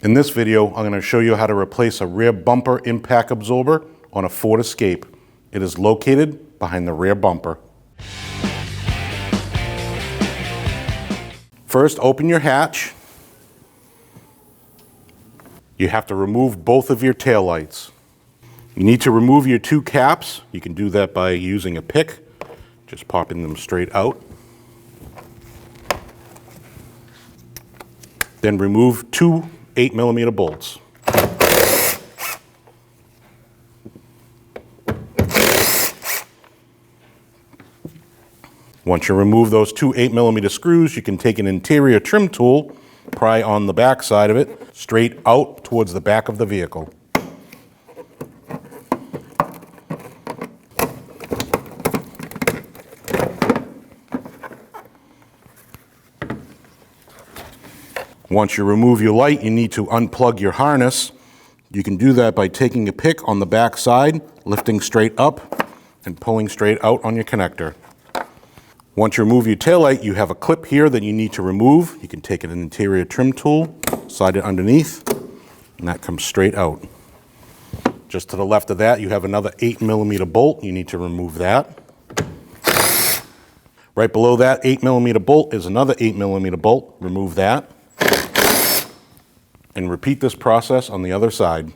In this video, I'm going to show you how to replace a rear bumper impact absorber on a Ford Escape. It is located behind the rear bumper. First, open your hatch. You have to remove both of your taillights. You need to remove your two caps. You can do that by using a pick, just popping them straight out. Then remove two 8mm bolts. Once you remove those two 8mm screws, you can take an interior trim tool, pry on the back side of it, straight out towards the back of the vehicle. Once you remove your light, you need to unplug your harness. You can do that by taking a pick on the back side, lifting straight up, and pulling straight out on your connector. Once you remove your taillight, you have a clip here that you need to remove. You can take an interior trim tool, slide it underneath, and that comes straight out. Just to the left of that, you have another 8mm bolt. You need to remove that. Right below that 8mm bolt is another 8mm bolt. Remove that. And repeat this process on the other side.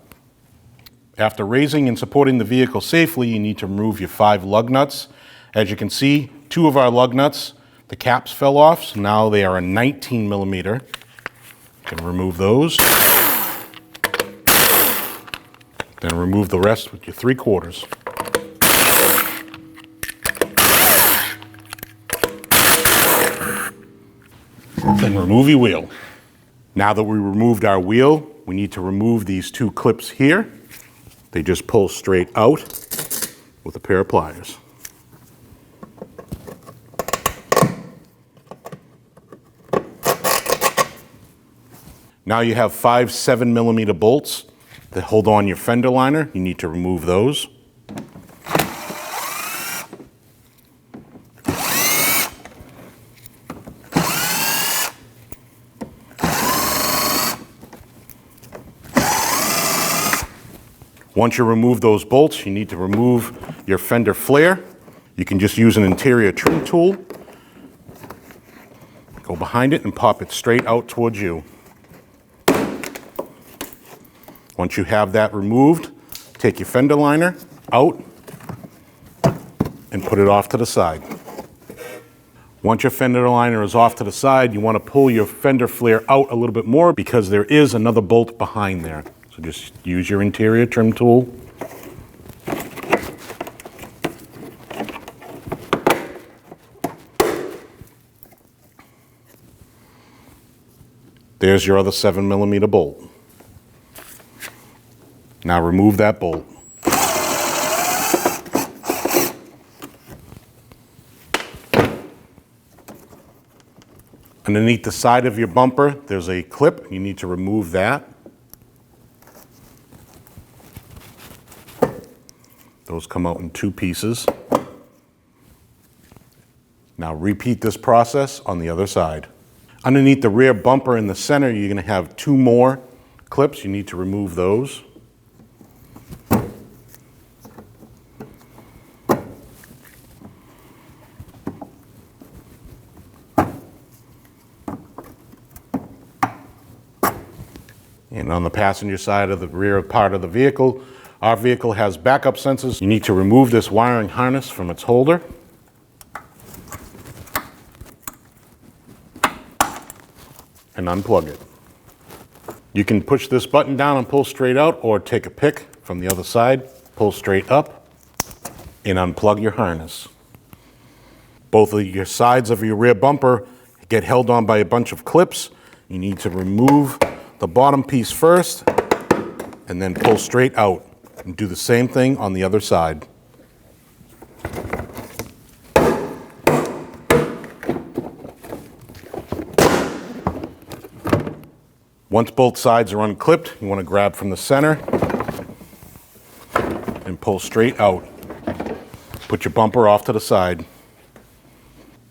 After raising and supporting the vehicle safely, you need to remove your 5 lug nuts. As you can see, 2 of our lug nuts, the caps fell off, so now they are a 19mm. You can remove those. Then remove the rest with your 3/4. Then remove your wheel. Now that we removed our wheel, we need to remove these 2 clips here. They just pull straight out with a pair of pliers. Now you have 5 7mm bolts that hold on your fender liner. You need to remove those. Once you remove those bolts, you need to remove your fender flare. You can just use an interior trim tool. Go behind it and pop it straight out towards you. Once you have that removed, take your fender liner out and put it off to the side. Once your fender liner is off to the side, you want to pull your fender flare out a little bit more because there is another bolt behind there. So just use your interior trim tool. There's your other 7mm bolt. Now remove that bolt. Underneath the side of your bumper, there's a clip. You need to remove that. Those come out in 2 pieces. Now repeat this process on the other side. Underneath the rear bumper in the center, you're going to have 2 more clips. You need to remove those. And on the passenger side of the rear part of the vehicle, our vehicle has backup sensors. You need to remove this wiring harness from its holder. And unplug it. You can push this button down and pull straight out, or take a pick from the other side, pull straight up, and unplug your harness. Both of your sides of your rear bumper get held on by a bunch of clips. You need to remove the bottom piece first, and then pull straight out. And do the same thing on the other side. Once both sides are unclipped, you want to grab from the center and pull straight out. Put your bumper off to the side.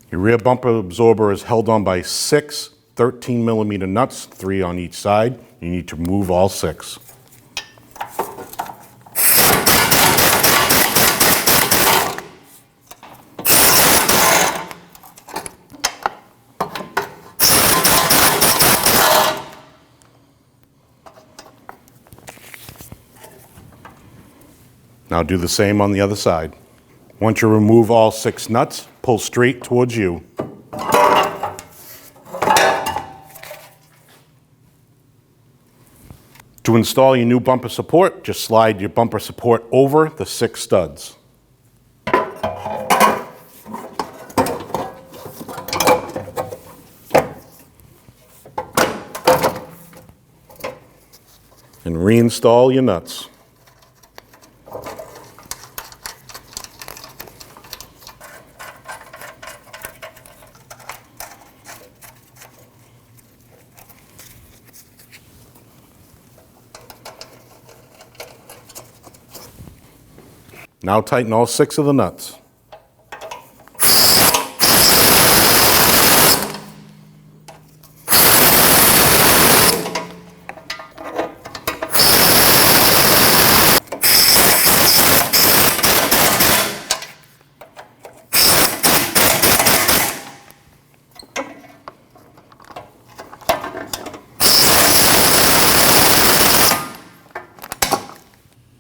Your rear bumper absorber is held on by 6 13mm nuts, 3 on each side. You need to remove all 6. Now do the same on the other side. Once you remove all 6 nuts, pull straight towards you. To install your new bumper support, just slide your bumper support over the 6 studs. And reinstall your nuts. Now tighten all 6 of the nuts.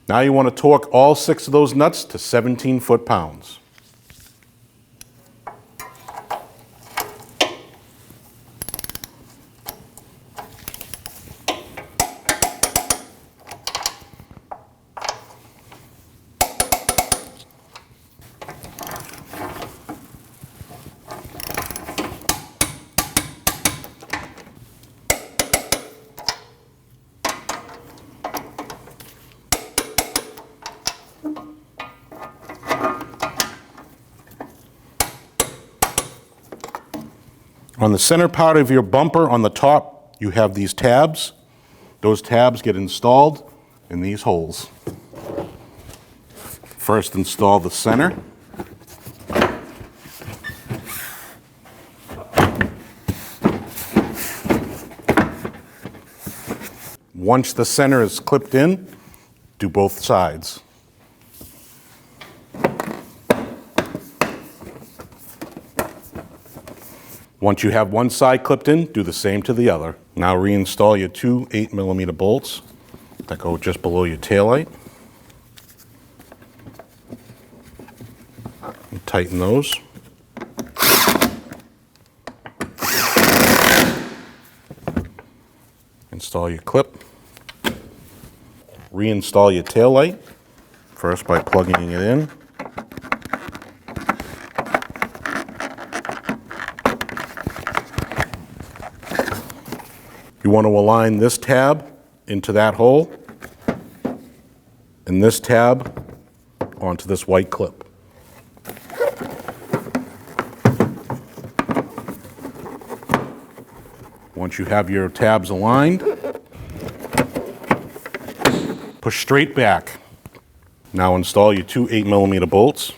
Now you want to torque all 6 of those nuts to 17 foot-pounds. On the center part of your bumper on the top, you have these tabs. Those tabs get installed in these holes. First install the center. Once the center is clipped in, do both sides. Once you have one side clipped in, do the same to the other. Now reinstall your 2 8mm bolts that go just below your taillight. And tighten those. Install your clip. Reinstall your taillight, first by plugging it in. You want to align this tab into that hole and this tab onto this white clip. Once you have your tabs aligned, push straight back. Now install your 2 8mm bolts.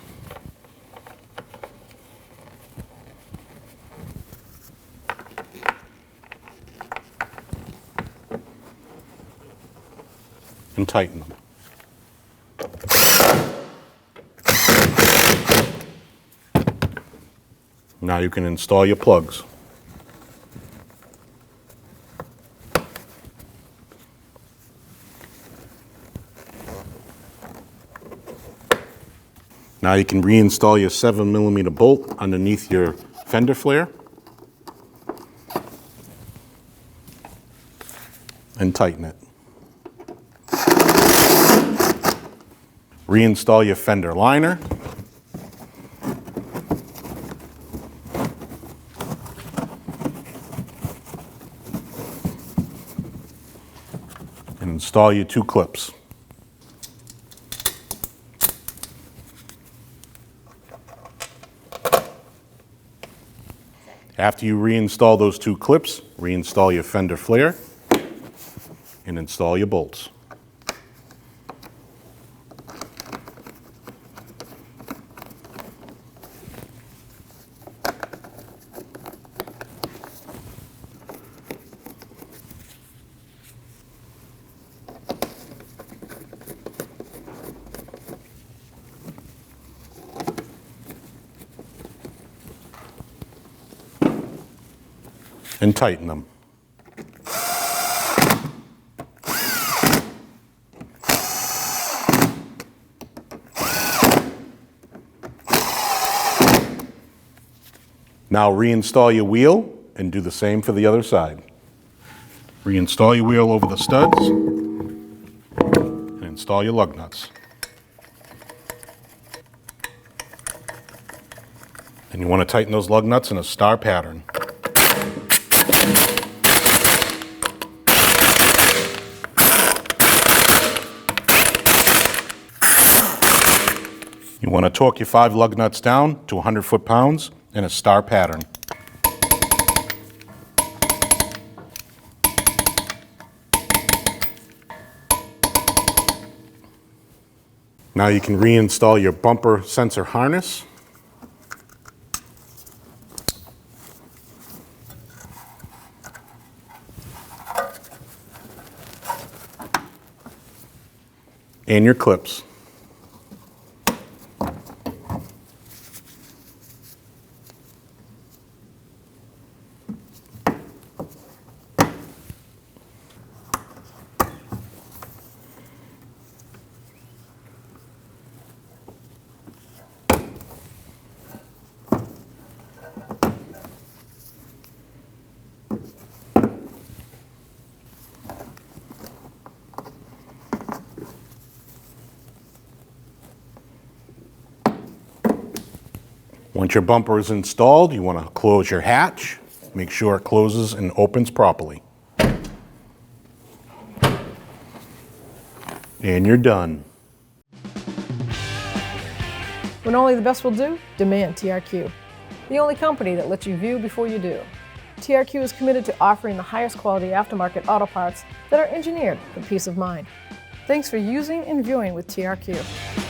And tighten them. Now you can install your plugs. Now you can reinstall your 7mm bolt underneath your fender flare and tighten it. Reinstall your fender liner. And install your 2 clips. After you reinstall those 2 clips, reinstall your fender flare and install your bolts. and tighten them. Now reinstall your wheel and do the same for the other side. Reinstall your wheel over the studs and install your lug nuts. And you want to tighten those lug nuts in a star pattern. You want to torque your 5 lug nuts down to 100 foot-pounds in a star pattern. Now you can reinstall your bumper sensor harness. And your clips. Once your bumper is installed, you want to close your hatch. Make sure it closes and opens properly. And you're done. When only the best will do, demand TRQ. The only company that lets you view before you do. TRQ is committed to offering the highest quality aftermarket auto parts that are engineered for peace of mind. Thanks for using and viewing with TRQ.